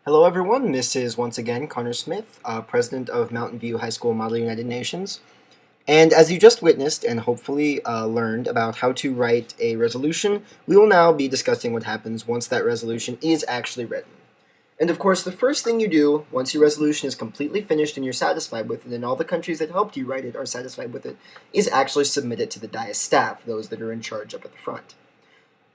Hello everyone, this is once again Connor Smith, President of Mountain View High School Model United Nations. And as you just witnessed and hopefully learned about how to write a resolution, we will now be discussing what happens once that resolution is actually written. And of course, the first thing you do once your resolution is completely finished and you're satisfied with it, and all the countries that helped you write it are satisfied with it, is actually submit it to the Dias staff, those that are in charge up at the front.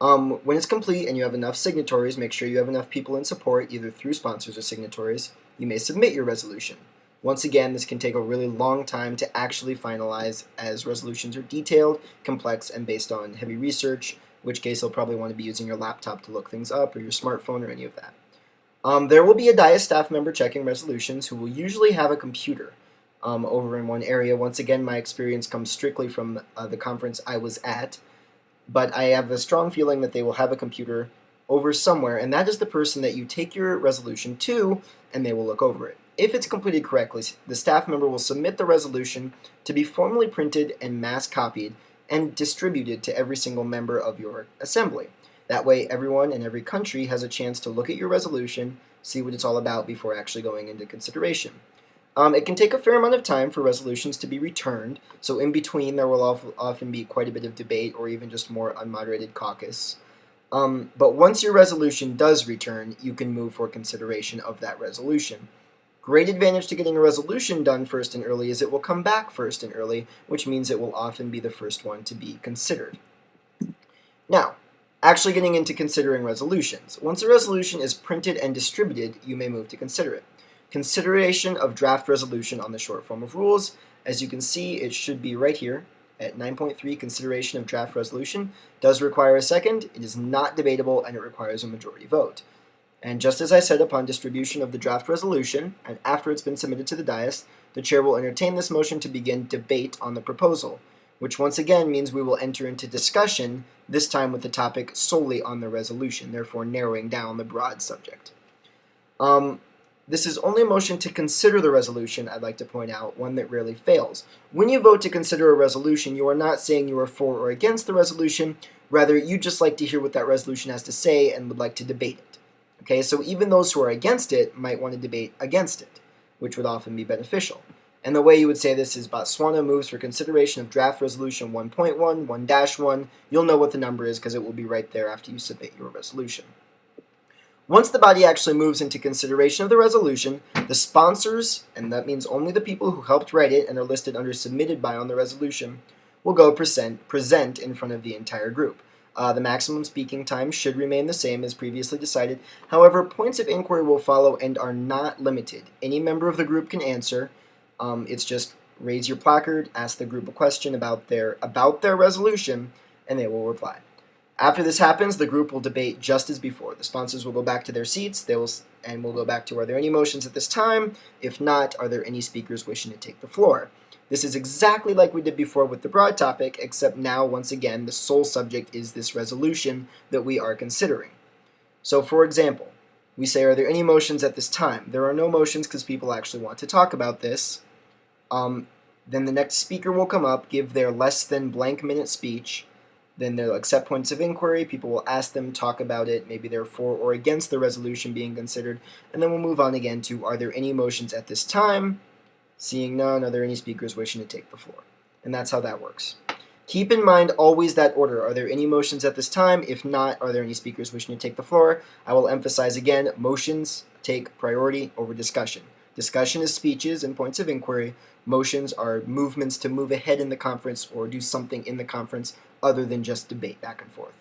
When it's complete and you have enough signatories, make sure you have enough people in support, either through sponsors or signatories, you may submit your resolution. Once again, this can take a really long time to actually finalize, as resolutions are detailed, complex, and based on heavy research, in which case you'll probably want to be using your laptop to look things up, or your smartphone, or any of that. There will be a Dias staff member checking resolutions who will usually have a computer over in one area. Once again, my experience comes strictly from the conference I was at, but I have a strong feeling that they will have a computer over somewhere, and that is the person that you take your resolution to, and they will look over it. If it's completed correctly, the staff member will submit the resolution to be formally printed and mass copied and distributed to every single member of your assembly. That way, everyone in every country has a chance to look at your resolution, see what it's all about before actually going into consideration. It can take a fair amount of time for resolutions to be returned, so in between there will often be quite a bit of debate or even just more unmoderated caucus. But once your resolution does return, you can move for consideration of that resolution. Great advantage to getting a resolution done first and early is it will come back first and early, which means it will often be the first one to be considered. Now, actually getting into considering resolutions. Once a resolution is printed and distributed, you may move to consider it. Consideration of draft resolution on the short form of rules. As you can see, it should be right here at 9.3, consideration of draft resolution. Does require a second, it is not debatable, and it requires a majority vote. And just as I said, upon distribution of the draft resolution, and after it's been submitted to the dais, the chair will entertain this motion to begin debate on the proposal, which once again means we will enter into discussion, this time with the topic solely on the resolution, therefore narrowing down the broad subject. This is only a motion to consider the resolution, I'd like to point out, one that rarely fails. When you vote to consider a resolution, you are not saying you are for or against the resolution, rather you just like to hear what that resolution has to say and would like to debate it. Okay, so even those who are against it might want to debate against it, which would often be beneficial. And the way you would say this is Botswana moves for consideration of draft resolution 1.1, 1-1. You'll know what the number is because it will be right there after you submit your resolution. Once the body actually moves into consideration of the resolution, the sponsors, and that means only the people who helped write it and are listed under submitted by on the resolution, will go present in front of the entire group. The maximum speaking time should remain the same as previously decided. However, points of inquiry will follow and are not limited. Any member of the group can answer. It's just raise your placard, ask the group a question about their resolution, and they will reply. After this happens, the group will debate just as before. The sponsors will go back to their seats, we'll go back to, are there any motions at this time? If not, are there any speakers wishing to take the floor? This is exactly like we did before with the broad topic, except now, once again, the sole subject is this resolution that we are considering. So, for example, we say, are there any motions at this time? There are no motions because people actually want to talk about this. Then the next speaker will come up, give their less than blank minute speech. Then they'll accept points of inquiry, people will ask them, talk about it, maybe they're for or against the resolution being considered, and then we'll move on again to, are there any motions at this time? Seeing none, are there any speakers wishing to take the floor? And that's how that works. Keep in mind always that order. Are there any motions at this time? If not, are there any speakers wishing to take the floor? I will emphasize again, motions take priority over discussion. Discussion is speeches and points of inquiry. Motions are movements to move ahead in the conference or do something in the conference other than just debate back and forth.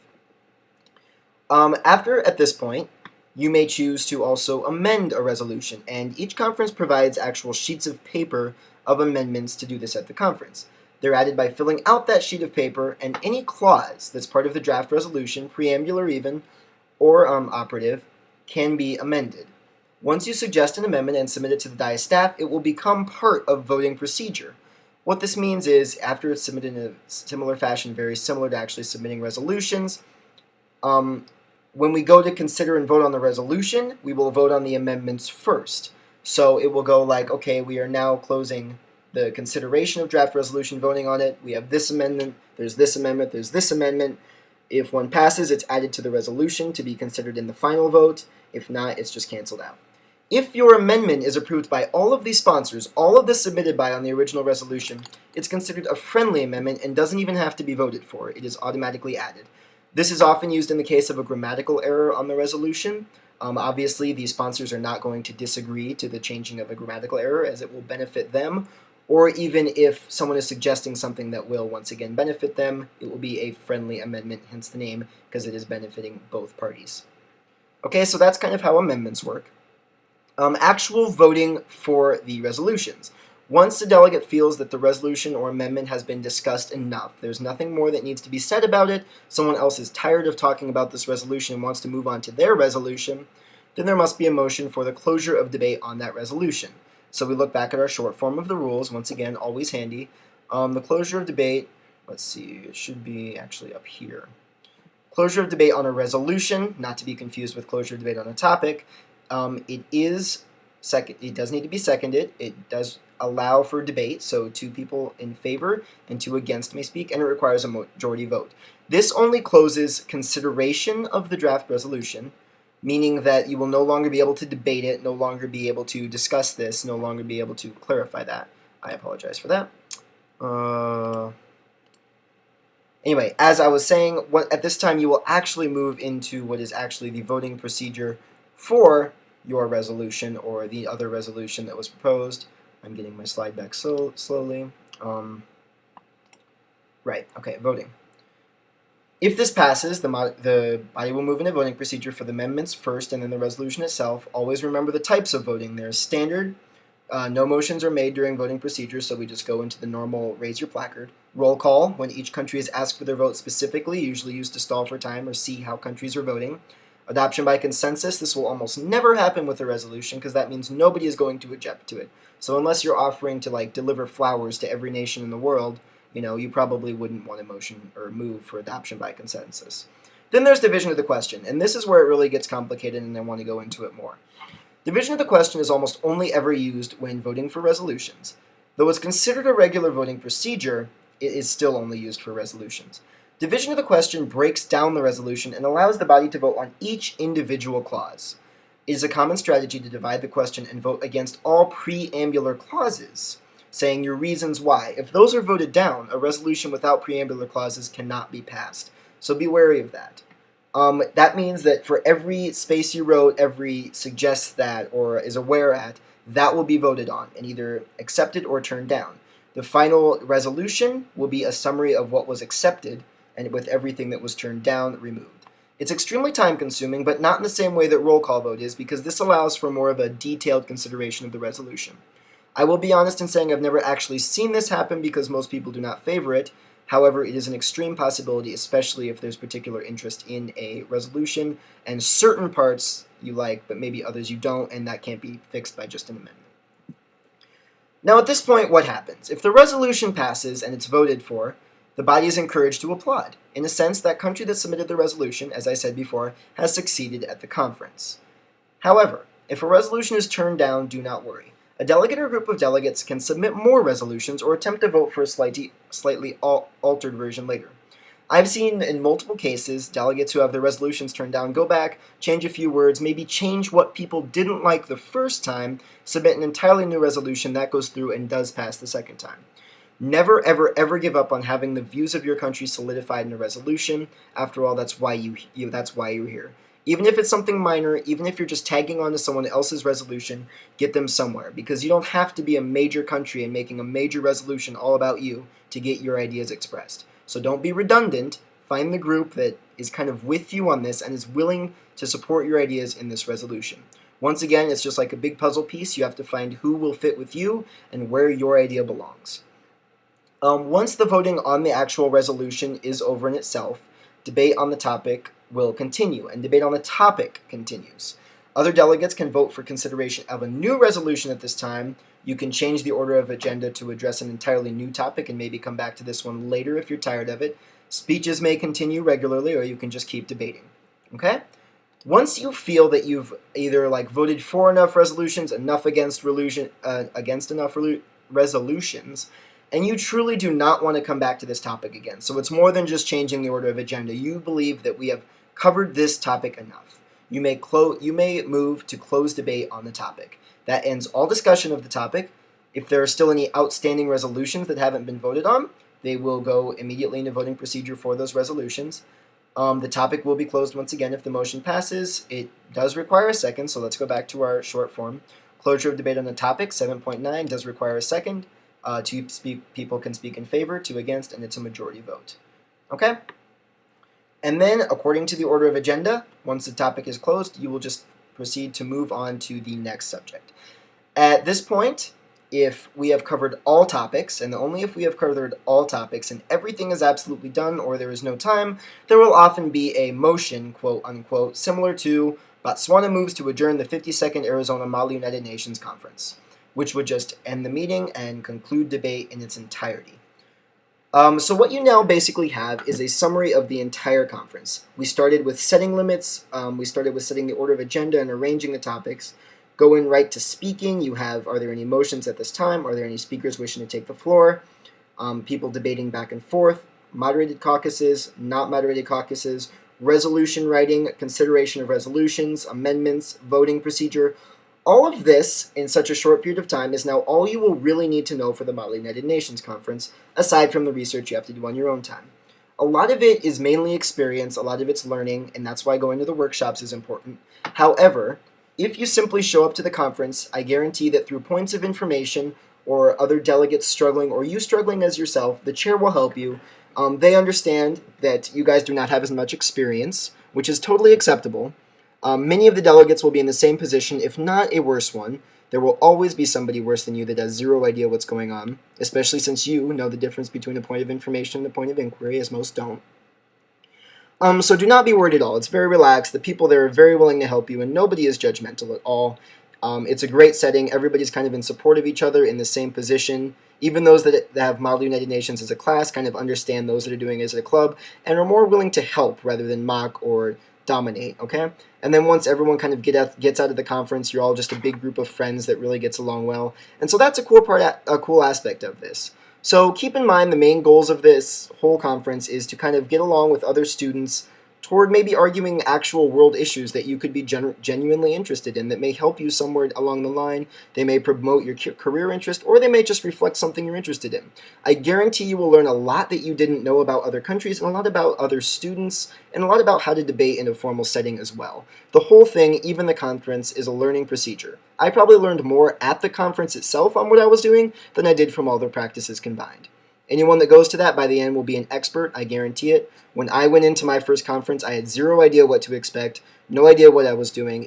At this point, you may choose to also amend a resolution, and each conference provides actual sheets of paper of amendments to do this at the conference. They're added by filling out that sheet of paper, and any clause that's part of the draft resolution, preambular even, or operative, can be amended. Once you suggest an amendment and submit it to the Dias staff, it will become part of voting procedure. What this means is, after it's submitted in a similar fashion, very similar to actually submitting resolutions, when we go to consider and vote on the resolution, we will vote on the amendments first. So it will go like, okay, we are now closing the consideration of draft resolution, voting on it. We have this amendment, there's this amendment, there's this amendment. If one passes, it's added to the resolution to be considered in the final vote. If not, it's just canceled out. If your amendment is approved by all of these sponsors, all of this submitted by on the original resolution, it's considered a friendly amendment and doesn't even have to be voted for. It is automatically added. This is often used in the case of a grammatical error on the resolution. Obviously, these sponsors are not going to disagree to the changing of a grammatical error, as it will benefit them, or even if someone is suggesting something that will once again benefit them, it will be a friendly amendment, hence the name, because it is benefiting both parties. Okay, so that's kind of how amendments work. Actual voting for the resolutions. Once the delegate feels that the resolution or amendment has been discussed enough, there's nothing more that needs to be said about it, someone else is tired of talking about this resolution and wants to move on to their resolution, then there must be a motion for the closure of debate on that resolution. So we look back at our short form of the rules, once again, always handy. The closure of debate, let's see, it should be actually up here. Closure of debate on a resolution, not to be confused with closure of debate on a topic. It does need to be seconded. It does allow for debate, so 2 people in favor and 2 against may speak, and it requires a majority vote. This only closes consideration of the draft resolution, meaning that you will no longer be able to debate it, no longer be able to discuss this, no longer be able to clarify that. I apologize for that. Anyway, as I was saying, at this time you will actually move into what is actually the voting procedure for your resolution or the other resolution that was proposed. I'm getting my slide back slowly. Right, okay, voting. If this passes, the body will move into voting procedure for the amendments first and then the resolution itself. Always remember the types of voting. There's standard, no motions are made during voting procedure, so we just go into the normal raise your placard. Roll call, when each country is asked for their vote specifically, usually used to stall for time or see how countries are voting. Adoption by consensus, this will almost never happen with a resolution because that means nobody is going to object to it. So unless you're offering to deliver flowers to every nation in the world, you probably wouldn't want a motion or move for adoption by consensus. Then there's division of the question, and this is where it really gets complicated and I want to go into it more. Division of the question is almost only ever used when voting for resolutions. Though it's considered a regular voting procedure, it is still only used for resolutions. Division of the question breaks down the resolution and allows the body to vote on each individual clause. It is a common strategy to divide the question and vote against all preambular clauses, saying your reasons why. If those are voted down, a resolution without preambular clauses cannot be passed. So be wary of that. That means that for every space you wrote, every suggests that or is aware at, that will be voted on and either accepted or turned down. The final resolution will be a summary of what was accepted and with everything that was turned down removed. It's extremely time-consuming, but not in the same way that roll call vote is, because this allows for more of a detailed consideration of the resolution. I will be honest in saying I've never actually seen this happen because most people do not favor it. However, it is an extreme possibility, especially if there's particular interest in a resolution and certain parts you like, but maybe others you don't, and that can't be fixed by just an amendment. Now at this point, what happens? If the resolution passes and it's voted for, the body is encouraged to applaud. In a sense, that country that submitted the resolution, as I said before, has succeeded at the conference. However, if a resolution is turned down, do not worry. A delegate or group of delegates can submit more resolutions or attempt to vote for a slightly altered version later. I've seen in multiple cases delegates who have their resolutions turned down go back, change a few words, maybe change what people didn't like the first time, submit an entirely new resolution that goes through and does pass the second time. Never, ever, ever give up on having the views of your country solidified in a resolution. After all, that's why you're here. Even if it's something minor, even if you're just tagging on to someone else's resolution, get them somewhere. Because you don't have to be a major country and making a major resolution all about you to get your ideas expressed. So don't be redundant. Find the group that is kind of with you on this and is willing to support your ideas in this resolution. Once again, it's just like a big puzzle piece. You have to find who will fit with you and where your idea belongs. Once the voting on the actual resolution is over in itself, debate on the topic will continue, and debate on the topic continues. Other delegates can vote for consideration of a new resolution at this time. You can change the order of agenda to address an entirely new topic and maybe come back to this one later if you're tired of it. Speeches may continue regularly, or you can just keep debating. Okay? Once you feel that you've either voted for enough resolutions, enough against enough resolutions, and you truly do not want to come back to this topic again. So it's more than just changing the order of agenda. You believe that we have covered this topic enough. you may move to close debate on the topic. That ends all discussion of the topic. If there are still any outstanding resolutions that haven't been voted on, they will go immediately into voting procedure for those resolutions. The topic will be closed once again if the motion passes. It does require a second, so let's go back to our short form. Closure of debate on the topic, 7.9, does require a second. Two people can speak in favor, two against, and it's a majority vote. Okay? And then, according to the order of agenda, once the topic is closed, you will just proceed to move on to the next subject. At this point, if we have covered all topics, and only if we have covered all topics and everything is absolutely done or there is no time, there will often be a motion, quote unquote, similar to Botswana moves to adjourn the 52nd Arizona Model United Nations Conference, which would just end the meeting and conclude debate in its entirety. So what you now basically have is a summary of the entire conference. We started with setting limits, we started with setting the order of agenda and arranging the topics. Going right to speaking, you have, are there any motions at this time? Are there any speakers wishing to take the floor? People debating back and forth, moderated caucuses, not moderated caucuses, resolution writing, consideration of resolutions, amendments, voting procedure. All of this, in such a short period of time, is now all you will really need to know for the Model United Nations Conference, aside from the research you have to do on your own time. A lot of it is mainly experience, a lot of it's learning, and that's why going to the workshops is important. However, if you simply show up to the conference, I guarantee that through points of information or other delegates struggling or you struggling as yourself, the chair will help you. They understand that you guys do not have as much experience, which is totally acceptable. Many of the delegates will be in the same position, if not a worse one. There will always be somebody worse than you that has zero idea what's going on, especially since you know the difference between a point of information and a point of inquiry, as most don't. So do not be worried at all. It's very relaxed. The people there are very willing to help you, and nobody is judgmental at all. It's a great setting. Everybody's kind of in support of each other in the same position. Even those that have Model United Nations as a class kind of understand those that are doing it as a club and are more willing to help rather than mock or dominate, okay? And then once everyone kind of gets out of the conference, you're all just a big group of friends that really gets along well. And so that's a cool aspect of this. So keep in mind the main goals of this whole conference is to kind of get along with other students toward maybe arguing actual world issues that you could be genuinely interested in that may help you somewhere along the line. They may promote your career interest, or they may just reflect something you're interested in. I guarantee you will learn a lot that you didn't know about other countries, and a lot about other students, and a lot about how to debate in a formal setting as well. The whole thing, even the conference, is a learning procedure. I probably learned more at the conference itself on what I was doing than I did from all the practices combined. Anyone that goes to that by the end will be an expert, I guarantee it. When I went into my first conference, I had zero idea what to expect, no idea what I was doing.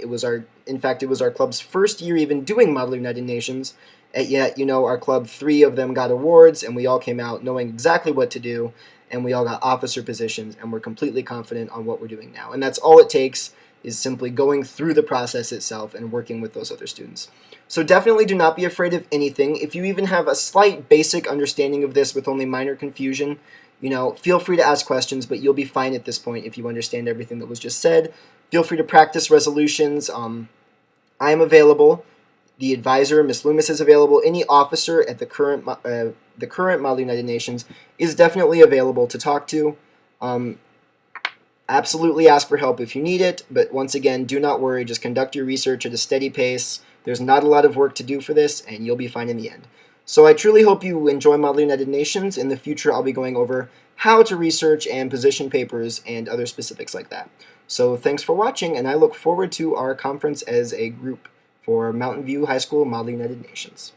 In fact, it was our club's first year even doing Model United Nations, and yet, our club, 3 of them got awards, and we all came out knowing exactly what to do, and we all got officer positions, and we're completely confident on what we're doing now. And that's all it takes, is simply going through the process itself and working with those other students. So definitely do not be afraid of anything. If you even have a slight basic understanding of this with only minor confusion, feel free to ask questions, but you'll be fine at this point if you understand everything that was just said. Feel free to practice resolutions. I am available. The advisor, Ms. Loomis, is available. Any officer at the current Model United Nations is definitely available to talk to. Absolutely ask for help if you need it, but once again, do not worry. Just conduct your research at a steady pace. There's not a lot of work to do for this, and you'll be fine in the end. So I truly hope you enjoy Model United Nations. In the future, I'll be going over how to research and position papers and other specifics like that. So thanks for watching, and I look forward to our conference as a group for Mountain View High School Model United Nations.